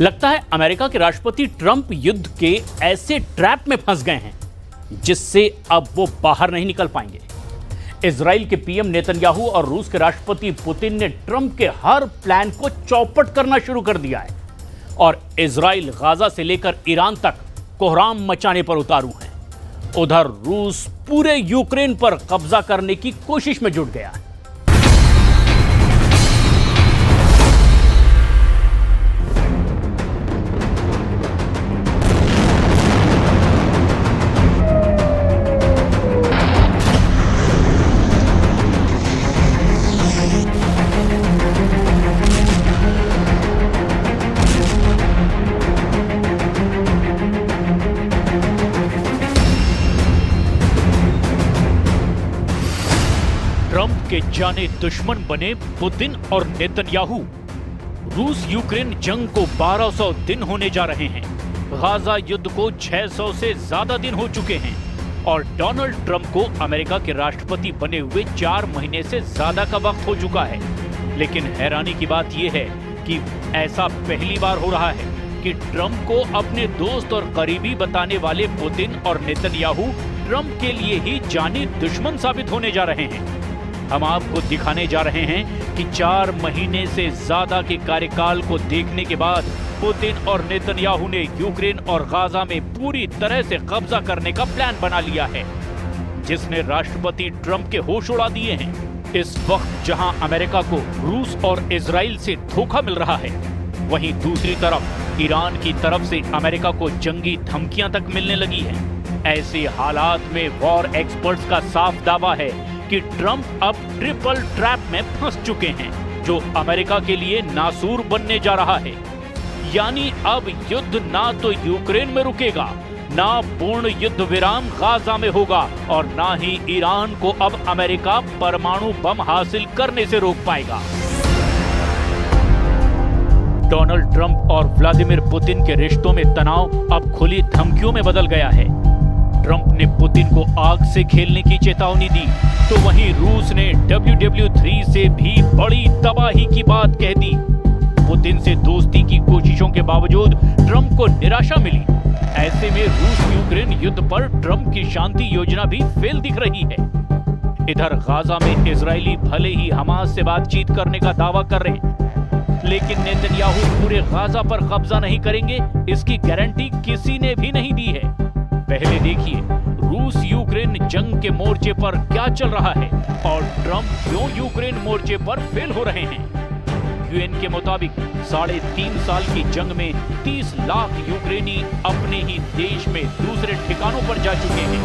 लगता है अमेरिका के राष्ट्रपति ट्रंप युद्ध के ऐसे ट्रैप में फंस गए हैं जिससे अब वो बाहर नहीं निकल पाएंगे। इजराइल के पीएम नेतन्याहू और रूस के राष्ट्रपति पुतिन ने ट्रंप के हर प्लान को चौपट करना शुरू कर दिया है और इजराइल गाजा से लेकर ईरान तक कोहराम मचाने पर उतारू है। उधर रूस पूरे यूक्रेन पर कब्जा करने की कोशिश में जुट गया है। ट्रंप के जाने दुश्मन बने पुतिन और नेतन्याहू। रूस यूक्रेन जंग को 1200 दिन होने जा रहे हैं। गाजा युद्ध को 600 से ज्यादा दिन हो चुके हैं और डोनाल्ड ट्रंप को अमेरिका के राष्ट्रपति बने हुए 4 महीने से ज्यादा का वक्त हो चुका है। लेकिन हैरानी की बात यह है कि ऐसा पहली बार हो रहा है कि ट्रंप को अपने दोस्त और करीबी बताने वाले पुतिन और नेतन्याहू ट्रंप के लिए ही जानी दुश्मन साबित होने जा रहे हैं। हम आपको दिखाने जा रहे हैं कि 4 महीने से ज्यादा के कार्यकाल को देखने के बाद पुतिन और नेतन्याहू ने यूक्रेन और गाजा में पूरी तरह से कब्जा करने का प्लान बना लिया है, जिसने राष्ट्रपति ट्रंप के होश उड़ा दिए हैं। इस वक्त जहां अमेरिका को रूस और इजराइल से धोखा मिल रहा है, वहीं दूसरी तरफ ईरान की तरफ से अमेरिका को जंगी धमकियां तक मिलने लगी है। ऐसे हालात में वॉर एक्सपर्ट्स का साफ दावा है कि ट्रंप अब ट्रिपल ट्रैप में फंस चुके हैं, जो अमेरिका के लिए नासूर बनने जा रहा है। यानी अब युद्ध ना तो यूक्रेन में रुकेगा, ना पूर्ण युद्ध विराम गाजा में होगा और ना ही ईरान को अब अमेरिका परमाणु बम हासिल करने से रोक पाएगा। डोनाल्ड ट्रंप और व्लादिमीर पुतिन के रिश्तों में तनाव अब खुली धमकियों में बदल गया है। ट्रंप ने पुतिन को आग से खेलने की चेतावनी दी, तो वहीं रूस ने WW3 से भी बड़ी तबाही की बात कह दी। पुतिन से दोस्ती की कोशिशों के बावजूद ट्रंप को निराशा मिली। ऐसे में रूस यूक्रेन युद्ध पर ट्रंप की शांति योजना भी फेल दिख रही है। इधर गाजा में इजरायली भले ही हमास से बातचीत करने का दावा कर रहे हैं, लेकिन नेतन्याहू पूरे गाजा पर कब्जा नहीं करेंगे, इसकी गारंटी किसी ने भी नहीं दी है। पहले देखिए रूस यूक्रेन जंग के मोर्चे पर क्या चल रहा है और ट्रंप क्यों यूक्रेन मोर्चे पर फेल हो रहे हैं। यूएन के मुताबिक 3.5 साल की जंग में 30 लाख यूक्रेनी अपने ही देश में दूसरे ठिकानों पर जा चुके हैं,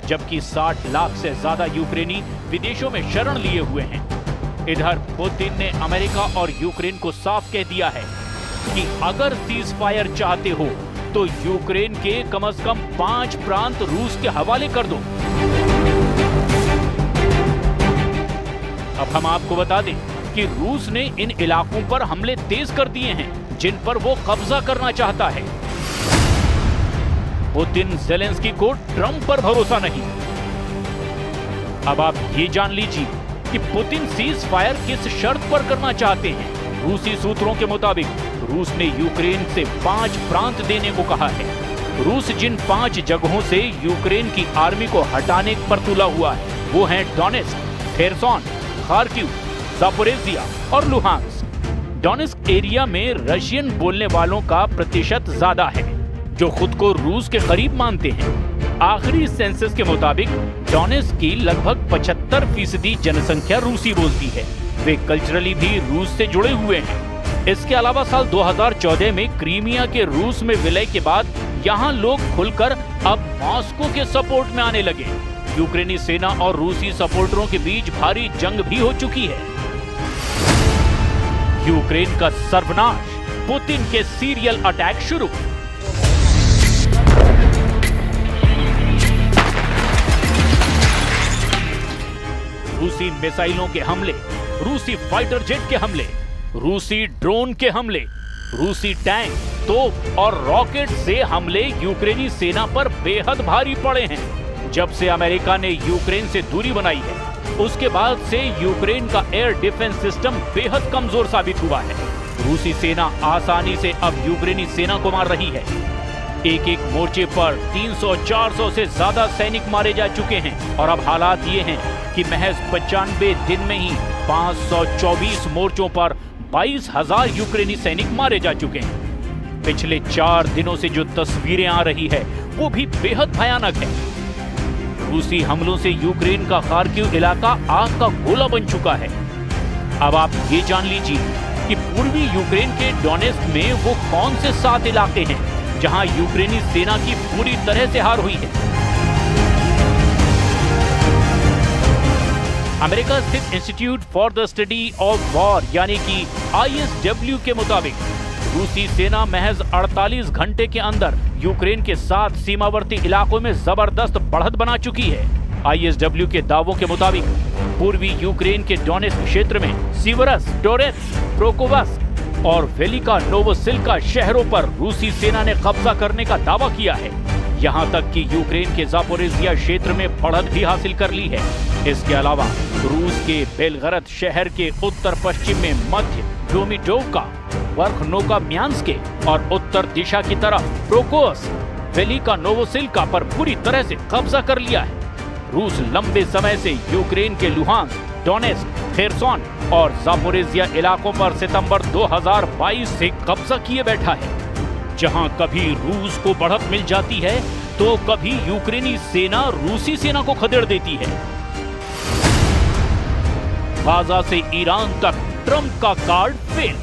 जबकि 60 लाख से ज्यादा यूक्रेनी विदेशों में शरण लिए हुए हैं। इधर पुतिन ने अमेरिका और यूक्रेन को साफ कह दिया है कि अगर सीज फायर चाहते हो तो यूक्रेन के कम से कम 5 प्रांत रूस के हवाले कर दो। अब हम आपको बता दें कि रूस ने इन इलाकों पर हमले तेज कर दिए हैं जिन पर वो कब्जा करना चाहता है। पुतिन ज़ेलेंस्की को ट्रंप पर भरोसा नहीं। अब आप ये जान लीजिए कि पुतिन सीज फायर किस शर्त पर करना चाहते हैं। रूसी सूत्रों के मुताबिक रूस ने यूक्रेन से 5 प्रांत देने को कहा है। रूस जिन 5 जगहों से यूक्रेन की आर्मी को हटाने पर तुला हुआ है वो हैं डोनेस्क, खेरसोन, खार्किव, जापोरेजिया और लुहांस्क। डोनेस्क एरिया में रशियन बोलने वालों का प्रतिशत ज्यादा है, जो खुद को रूस के करीब मानते हैं। आखिरी सेंसस के मुताबिक डोनेस्क की लगभग 75% जनसंख्या रूसी बोलती है। वे कल्चरली भी रूस से जुड़े हुए हैं। इसके अलावा साल 2014 में क्रीमिया के रूस में विलय के बाद यहाँ लोग खुलकर अब मॉस्को के सपोर्ट में आने लगे। यूक्रेनी सेना और रूसी सपोर्टरों के बीच भारी जंग भी हो चुकी है। यूक्रेन का सर्वनाश, पुतिन के सीरियल अटैक शुरू। रूसी मिसाइलों के हमले, रूसी फाइटर जेट के हमले, रूसी ड्रोन के हमले, रूसी टैंक, तोप और रॉकेट से हमले यूक्रेनी सेना पर बेहद भारी पड़े हैं। जब से अमेरिका ने यूक्रेन से दूरी बनाई है, उसके बाद से यूक्रेन का एयर डिफेंस सिस्टम बेहद कमजोर साबित हुआ है। रूसी सेना आसानी से अब यूक्रेनी सेना को मार रही है। एक एक मोर्चे पर 300-400 से ज्यादा सैनिक मारे जा चुके हैं और अब हालात ये हैं कि महज 95 दिन में ही 524 मोर्चों पर 22,000 यूक्रेनी सैनिक मारे जा चुके हैं। पिछले 4 दिनों से जो तस्वीरें आ रही है वो भी बेहद भयानक है। रूसी हमलों से यूक्रेन का खार्किव इलाका आग का गोला बन चुका है। अब आप ये जान लीजिए कि पूर्वी यूक्रेन के डोनेस्क में वो कौन से 7 इलाके हैं जहां यूक्रेनी सेना की पूरी तरह से हार हुई है। अमेरिका स्थित institute for the study of war यानी कि ISW के मुताबिक रूसी सेना महज 48 घंटे के अंदर यूक्रेन के 7 सीमावर्ती इलाकों में जबरदस्त बढ़त बना चुकी है। ISW के दावों के मुताबिक पूर्वी यूक्रेन के डोनेस्क क्षेत्र में सीवरस, टोरेट्स, प्रोकोवस्क और वेलिका नोवोसिल्का शहरों पर रूसी सेना ने कब्जा करने का दावा किया है। यहाँ तक कि यूक्रेन के जापोरिजिया क्षेत्र में बढ़त भी हासिल कर ली है। इसके अलावा रूस के बेलगरद शहर के उत्तर पश्चिम में मध्य डोमिडोवका, वर्खनोका म्यांस्के और उत्तर दिशा की तरफ प्रोकोस, वेलिका नोवोसिल्का पर पूरी तरह से कब्जा कर लिया है। रूस लंबे समय से यूक्रेन के लुहांस्क, डोनेस्क, खेरसोन और जापोरिजिया इलाकों पर सितंबर 2022 से कब्जा किए बैठा है। जहां कभी रूस को बढ़त मिल जाती है तो कभी यूक्रेनी सेना रूसी सेना को खदेड़ देती है। गाजा से ईरान तक ट्रंप का कार्ड फेल।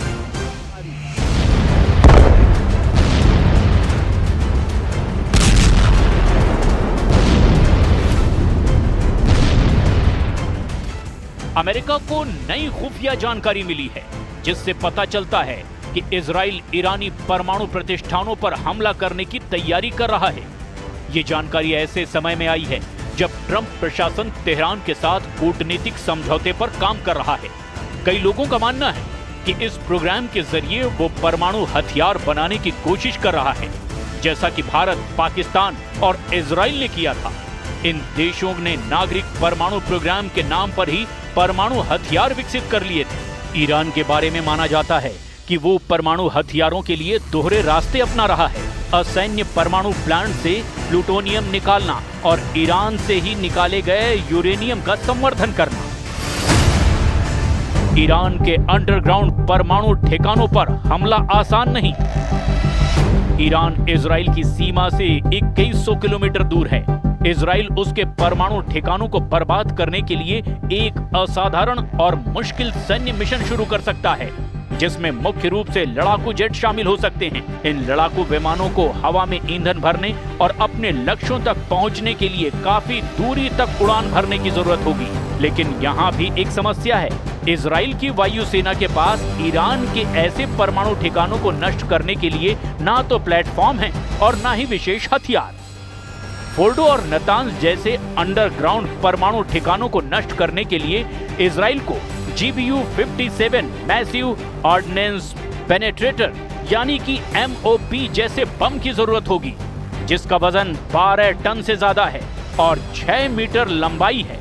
अमेरिका को नई खुफिया जानकारी मिली है जिससे पता चलता है कि इजराइल ईरानी परमाणु प्रतिष्ठानों पर हमला करने की तैयारी कर रहा है। ये जानकारी ऐसे समय में आई है जब ट्रंप प्रशासन तेहरान के साथ कूटनीतिक समझौते पर काम कर रहा है। कई लोगों का मानना है कि इस प्रोग्राम के जरिए वो परमाणु हथियार बनाने की कोशिश कर रहा है, जैसा कि भारत, पाकिस्तान और इजराइल ने किया था। इन देशों ने नागरिक परमाणु प्रोग्राम के नाम पर ही परमाणु हथियार विकसित कर लिए थे। ईरान के बारे में माना जाता है कि वो परमाणु हथियारों के लिए दोहरे रास्ते अपना रहा है। असैन्य परमाणु प्लांट से प्लूटोनियम निकालना और ईरान से ही निकाले गए यूरेनियम का संवर्धन करना। ईरान के अंडरग्राउंड परमाणु ठिकानों पर हमला आसान नहीं। ईरान इजराइल की सीमा से 2100 किलोमीटर दूर है। इजराइल उसके परमाणु ठिकानों को बर्बाद करने के लिए एक असाधारण और मुश्किल सैन्य मिशन शुरू कर सकता है, जिसमें मुख्य रूप से लड़ाकू जेट शामिल हो सकते हैं। इन लड़ाकू विमानों को हवा में ईंधन भरने और अपने लक्ष्यों तक पहुंचने के लिए काफी दूरी तक उड़ान भरने की जरूरत होगी। लेकिन यहाँ भी एक समस्या है। इजराइल की वायुसेना के पास ईरान के ऐसे परमाणु ठिकानों को नष्ट करने के लिए ना तो प्लेटफॉर्म है और ना ही विशेष हथियार। फोर्डो और नतांज जैसे अंडरग्राउंड परमाणु ठिकानों को नष्ट करने के लिए इजराइल को GBU-57 मैसिव ऑर्डिनेंस पेनेट्रेटर यानी कि MOP जैसे बम की जरूरत होगी, जिसका वजन 12 टन से ज्यादा है और 6 मीटर लंबाई है।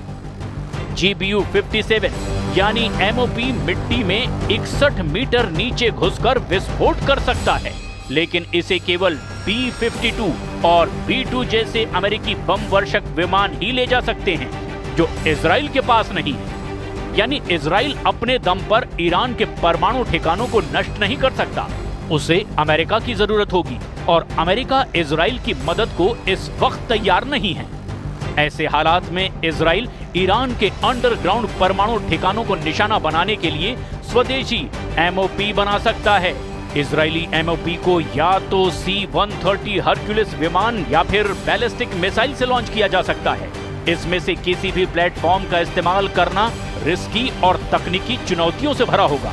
GBU-57 यानी MOP मिट्टी में 61 मीटर नीचे घुसकर विस्फोट कर सकता है, लेकिन इसे केवल B-52 और B-2 जैसे अमेरिकी बम वर्षक विमान ही ले जा सकते हैं, जो इजराइल के पास नहीं है। यानी इजराइल अपने दम पर ईरान के परमाणु ठिकानों को नष्ट नहीं कर सकता। उसे अमेरिका की जरूरत होगी और अमेरिका इजराइल की मदद को इस वक्त तैयार नहीं है। ऐसे हालात में इजराइल ईरान के अंडरग्राउंड परमाणु ठिकानों को निशाना बनाने के लिए स्वदेशी MOP बना सकता है। इजरायली MOP को या तो C-130 हरक्यूलिस विमान या फिर बैलिस्टिक मिसाइल से लॉन्च किया जा सकता है। इसमें से किसी भी प्लेटफॉर्म का इस्तेमाल करना रिस्की और तकनीकी चुनौतियों से भरा होगा।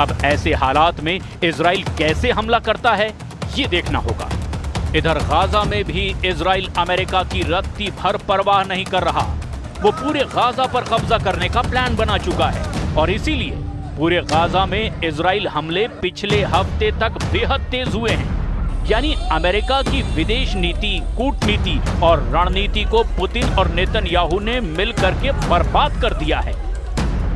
अब ऐसे हालात में इजराइल कैसे हमला करता है ये देखना होगा। इधर गाजा में भी इजराइल अमेरिका की रत्ती भर परवाह नहीं कर रहा। वो पूरे गाजा पर कब्जा करने का प्लान बना चुका है और इसीलिए पूरे गाजा में इजराइल हमले पिछले हफ्ते तक बेहद तेज हुए हैं। यानी अमेरिका की विदेश नीति, कूटनीति और रणनीति को पुतिन और नेतन्याहू ने मिलकर के बर्बाद कर दिया है।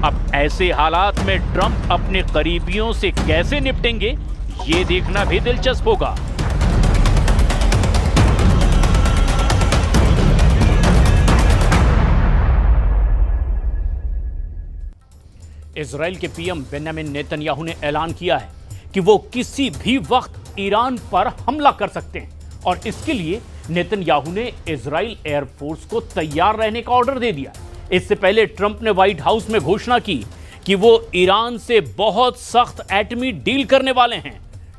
अब ऐसे हालात में ट्रंप अपने करीबियों से कैसे निपटेंगे ये देखना भी दिलचस्प होगा। इजराइल के पीएम बेंजामिन नेतन्याहू ने ऐलान किया है कि वो किसी भी वक्त ईरान पर हमला कर सकते हैं और इसके लिए नेतन्याहू ने इजराइल एयरफोर्स को तैयार रहने का ऑर्डर दे दिया। इससे पहले ट्रंप ने व्हाइट हाउस में घोषणा की कि वो ईरान से बहुत सख्त एटमी डील करने वाले हैं।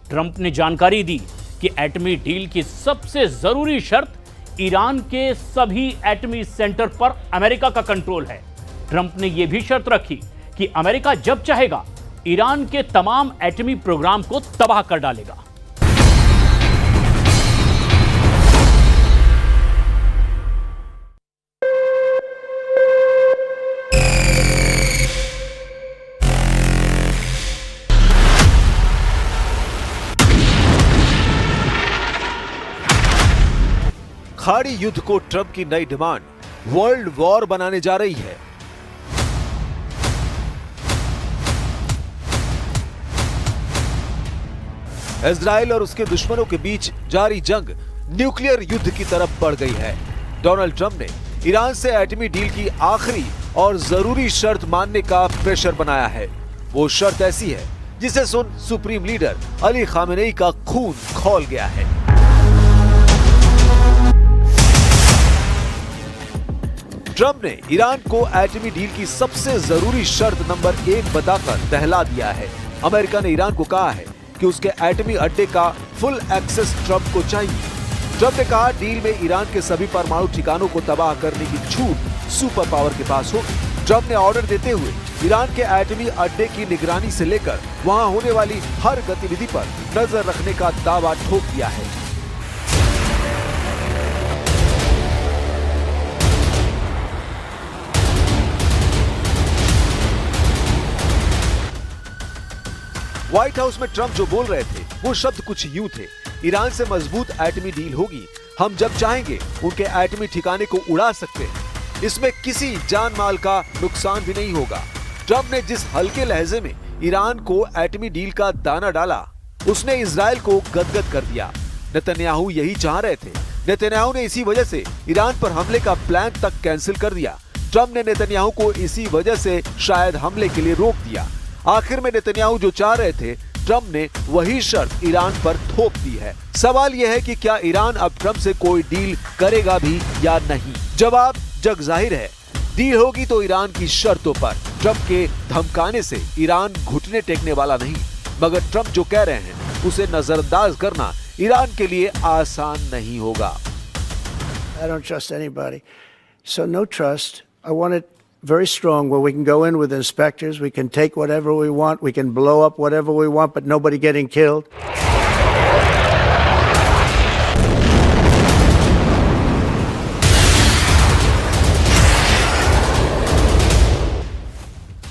ट्रंप ने जानकारी दी कि एटमी डील की सबसे जरूरी शर्त ईरान के सभी एटमी सेंटर पर अमेरिका का कंट्रोल है। ट्रंप ने यह भी शर्त रखी कि अमेरिका जब चाहेगा ईरान के तमाम एटमी प्रोग्राम को तबाह कर डालेगा। खाड़ी युद्ध को ट्रंप की नई डिमांड वर्ल्ड वॉर बनाने जा रही है। इजराइल और उसके दुश्मनों के बीच जारी जंग न्यूक्लियर युद्ध की तरफ बढ़ गई है। डोनाल्ड ट्रंप ने ईरान से एटमी डील की आखिरी और जरूरी शर्त मानने का प्रेशर बनाया है। वो शर्त ऐसी है जिसे सुन सुप्रीम लीडर अली खामेनेई का खून खौल गया है। ट्रंप ने ईरान को एटमी डील की सबसे जरूरी शर्त नंबर 1 बताकर दहला दिया है। अमेरिका ने ईरान को कहा है कि उसके एटमी अड्डे का फुल एक्सेस ट्रंप को चाहिए। ट्रंप ने कहा डील में ईरान के सभी परमाणु ठिकानों को तबाह करने की छूट सुपर पावर के पास होगी। ट्रंप ने ऑर्डर देते हुए ईरान के एटमी अड्डे की निगरानी से लेकर वहां होने वाली हर गतिविधि पर नजर रखने का दावा ठोक दिया है। व्हाइट हाउस में ट्रंप जो बोल रहे थे वो शब्द कुछ यूं थे, ईरान से मजबूत एटमी डील होगी, हम जब चाहेंगे उनके एटमी ठिकाने को उड़ा सकते हैं, इसमें किसी जान माल का नुकसान भी नहीं होगा। ट्रंप ने जिस हल्के लहजे में ईरान को एटमी डील का दाना डाला उसने इजराइल को गदगद कर दिया। नेतन्याहू यही चाह रहे थे। नेतन्याहू ने इसी वजह से ईरान पर हमले का प्लान तक कैंसिल कर दिया। ट्रंप ने नेतन्याहू को इसी वजह से शायद हमले के लिए रोक दिया। आखिर में नेतन्याहू जो चाह रहे थे ट्रंप ने वही शर्त ईरान पर थोप दी है। सवाल यह है कि क्या ईरान अब ट्रंप से कोई डील करेगा भी या नहीं। जवाब जग जाहिर है, डील होगी तो ईरान की शर्तों पर। ट्रंप के धमकाने से ईरान घुटने टेकने वाला नहीं, मगर ट्रंप जो कह रहे हैं उसे नजरअंदाज करना ईरान के लिए आसान नहीं होगा। I don't trust anybody. So no trust. I want it very strong where we can go in with inspectors, we can take whatever we want, we can blow up whatever we want, but nobody getting killed.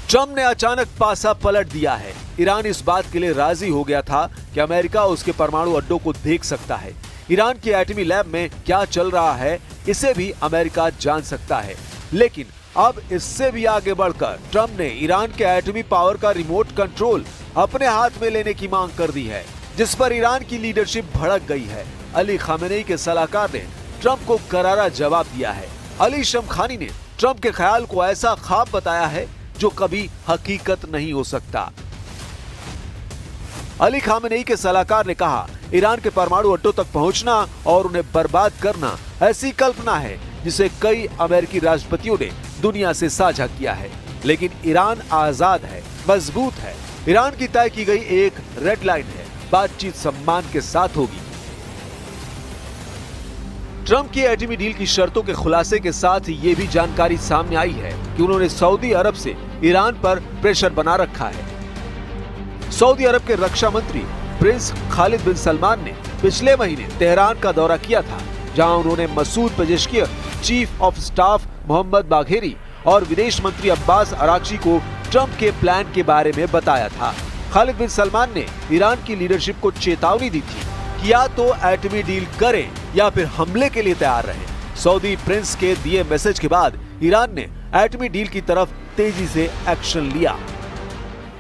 Trump ने अचानक पासा पलट दिया है। Iran इस बात के लिए राजी हो गया था कि अमेरिका उसके परमाणु अड्डों को देख सकता है। ईरान की एटमी लैब में क्या चल रहा है इसे भी अमेरिका जान सकता है। लेकिन अब इससे भी आगे बढ़कर ट्रंप ने ईरान के एटमी पावर का रिमोट कंट्रोल अपने हाथ में लेने की मांग कर दी है, जिस पर ईरान की लीडरशिप भड़क गई है। अली खामेनेई के सलाहकार ने ट्रंप को करारा जवाब दिया है। अली शमखानी ने ट्रंप के ख्याल को ऐसा ख्वाब बताया है जो कभी हकीकत नहीं हो सकता। अली खामेनेई के सलाहकार ने कहा, ईरान के परमाणु अड्डों तक पहुंचना और उन्हें बर्बाद करना ऐसी कल्पना है जिसे कई अमेरिकी राष्ट्रपतियों ने दुनिया से साझा किया है। लेकिन ईरान आजाद है, मजबूत है। ईरान की तय की गई एक रेड लाइन है, बातचीत सम्मान के साथ होगी। ट्रंप की एटमी डील की शर्तों के खुलासे के साथ ये भी जानकारी सामने आई है कि उन्होंने सऊदी अरब से ईरान पर प्रेशर बना रखा है। सऊदी अरब के रक्षा मंत्री प्रिंस खालिद बिन सलमान ने पिछले महीने तेहरान का दौरा किया था, जहां उन्होंने Masoud Pezeshkian, chief of staff Mohammad Bagheri और विदेश मंत्री अब्बास अराक्ची को ट्रंप के प्लान के बारे में बताया था। खालिद बिन सलमान ने ईरान की लीडरशिप को चेतावनी दी थी कि या तो एटमी डील करें या फिर हमले के लिए तैयार रहें। सऊदी प्रिंस के दिए मैसेज के बाद ईरान ने एटमी डील की तरफ तेजी से एक्शन लिया।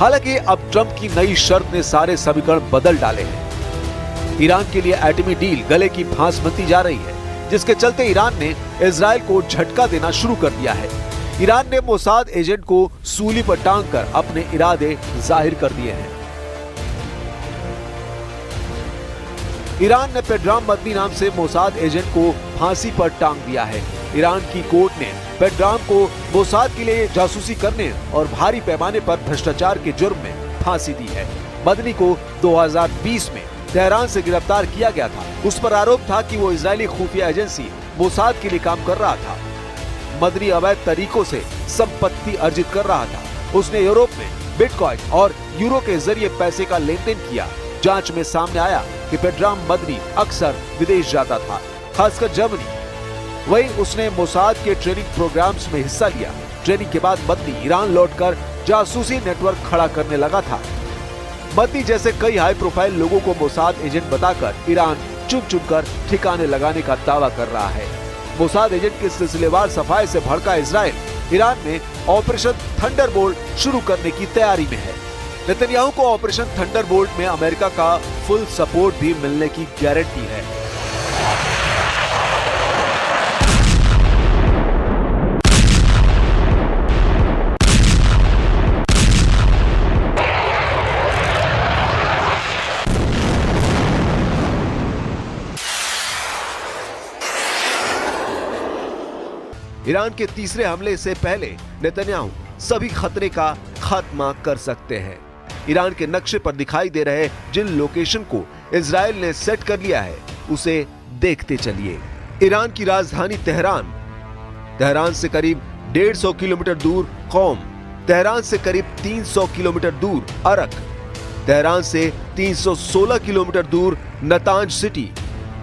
हालांकि अब ट्रंप की नई शर्त ने सारे समीकरण बदल डाले हैं। ईरान के लिए एटमी डील गले की फांस बनती जा रही है, जिसके चलते ईरान ने इजराइल को झटका देना शुरू कर दिया है। ईरान ने मोसाद एजेंट को सूली पर टांग कर अपने इरादे जाहिर कर दिए हैं। ईरान ने पेड्राम मदनी नाम से मोसाद एजेंट को फांसी पर टांग दिया है। ईरान की कोर्ट ने पेड्राम को मोसाद के लिए जासूसी करने और भारी पैमाने पर भ्रष्टाचार के जुर्म में फांसी दी है। मदनी को 2020 में तेहरान से गिरफ्तार किया गया था। उस पर आरोप था कि वो इजरायली खुफिया एजेंसी मोसाद के लिए काम कर रहा था। मदनी अवैध तरीकों से संपत्ति अर्जित कर रहा था। उसने यूरोप में बिटकॉइन और यूरो के जरिए पैसे का लेन देन किया। जांच में सामने आया कि पेड्राम मदनी अक्सर विदेश जाता था, खासकर जर्मनी। वहीं उसने मोसाद के ट्रेनिंग प्रोग्राम्स में हिस्सा लिया। ट्रेनिंग के बाद मदनी ईरान लौटकर जासूसी नेटवर्क खड़ा करने लगा था। मदनी जैसे कई हाई प्रोफाइल लोगों को मोसाद एजेंट बताकर ईरान चुन चुनकर ठिकाने लगाने का दावा कर रहा है। मोसाद एजेंट के सिलसिलेवार सफाई से भड़का इजराइल ईरान में ऑपरेशन थंडरबोल्ट शुरू करने की तैयारी में है। नेतन्याहू को ऑपरेशन थंडरबोल्ट में अमेरिका का फुल सपोर्ट भी मिलने की गारंटी है। ईरान के तीसरे हमले से पहले नेतन्याहू सभी खतरे का खात्मा कर सकते हैं। ईरान के नक्शे पर दिखाई दे रहे जिन लोकेशन को इजराइल ने सेट कर लिया है उसे देखते चलिए। ईरान की राजधानी तेहरान से करीब 150 किलोमीटर दूर कौम, तेहरान से करीब 300 किलोमीटर दूर अरक, तेहरान से 316 किलोमीटर दूर नतांज सिटी,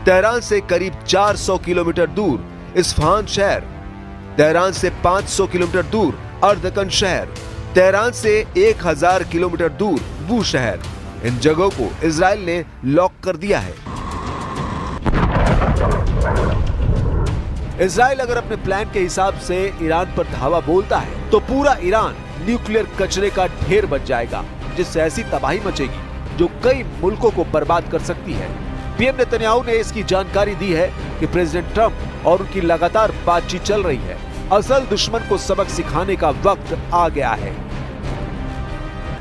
तेहरान से करीब 400 किलोमीटर दूर इस्फहान शहर, तेहरान से 500 किलोमीटर दूर अर्दकन शहर, तेहरान से 1000 किलोमीटर दूर बू शहर। इन जगहों को इजराइल ने लॉक कर दिया है। इजराइल अगर अपने प्लान के हिसाब से ईरान पर धावा बोलता है तो पूरा ईरान न्यूक्लियर कचरे का ढेर बन जाएगा, जिससे ऐसी तबाही मचेगी जो कई मुल्कों को बर्बाद कर सकती है। पीएम नेतन्याहू ने इसकी जानकारी दी है कि प्रेसिडेंट ट्रंप और उनकी लगातार बातचीत चल रही है। असल दुश्मन को सबक सिखाने का वक्त आ गया है।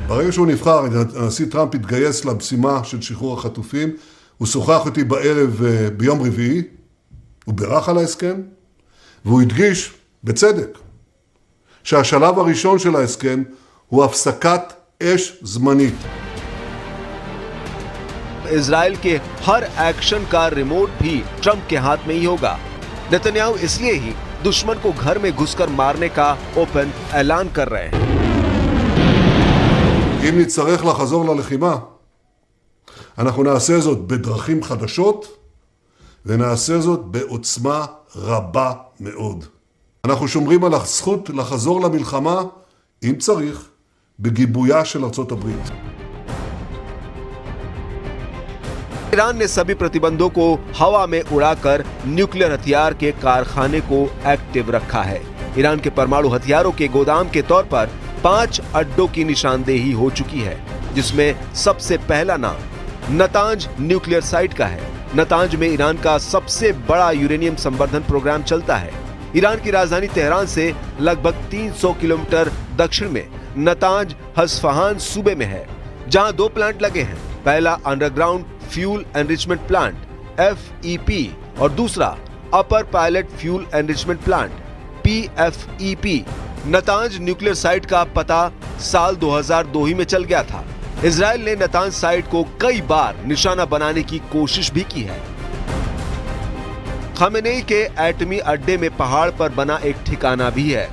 ברגע שהוא נבחר, הנשיא טראמפ התגייס למשימה של שחרור החטופים. הוא שוחח אותי בערב ביום רביעי, הוא בירך על ההסכם, והוא הדגיש, בצדק, שהשלב הראשון של ההסכם הוא הפסקת אש זמנית. इजराइल के हर एक्शन का रिमोट भी ट्रंप के हाथ में ही होगा। नेतन्याहू इसलिए ही दुश्मन को घर में घुसकर मारने का ओपन ऐलान कर रहे हैं। אם נצטרך לחזור ללחימה, אנחנו נעשה זאת בדרכים חדשות, ונעשה זאת בעוצמה רבה מאוד. אנחנו שומרים על הזכות לחזור למלחמה, אם צריך, בגיבויה של ארצות הברית. ईरान ने सभी प्रतिबंधों को हवा में उड़ाकर न्यूक्लियर हथियार के कारखाने को एक्टिव रखा है। ईरान के परमाणु हथियारों के गोदाम के तौर पर 5 अड्डों की निशानदेही हो चुकी है, जिसमें सबसे पहला नाम नतांज न्यूक्लियर साइट का है। नतांज में ईरान का सबसे बड़ा यूरेनियम संवर्धन प्रोग्राम चलता है। ईरान की राजधानी तेहरान से लगभग 300 किलोमीटर दक्षिण में नतांज हस्फहान सूबे में है, जहां 2 प्लांट लगे हैं। पहला underground fuel enrichment plant FEP और दूसरा upper pilot fuel enrichment plant PFEP। Natanz nuclear site का पता साल 2002 ही में चल गया था। इजराइल ने नतांज साइट को कई बार निशाना बनाने की कोशिश भी की है। खमेनेई के एटमी अड्डे में पहाड़ पर बना एक ठिकाना भी है।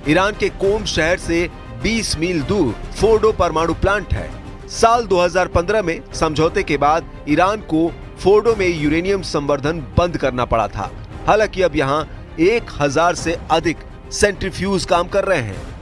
ईरान के कोम शहर से 20 मील दूर फोर्डो परमाणु प्लांट है। साल 2015 में समझौते के बाद ईरान को फोर्डो में यूरेनियम संवर्धन बंद करना पड़ा था। हालांकि अब यहां 1000 से अधिक सेंट्रीफ्यूज काम कर रहे हैं।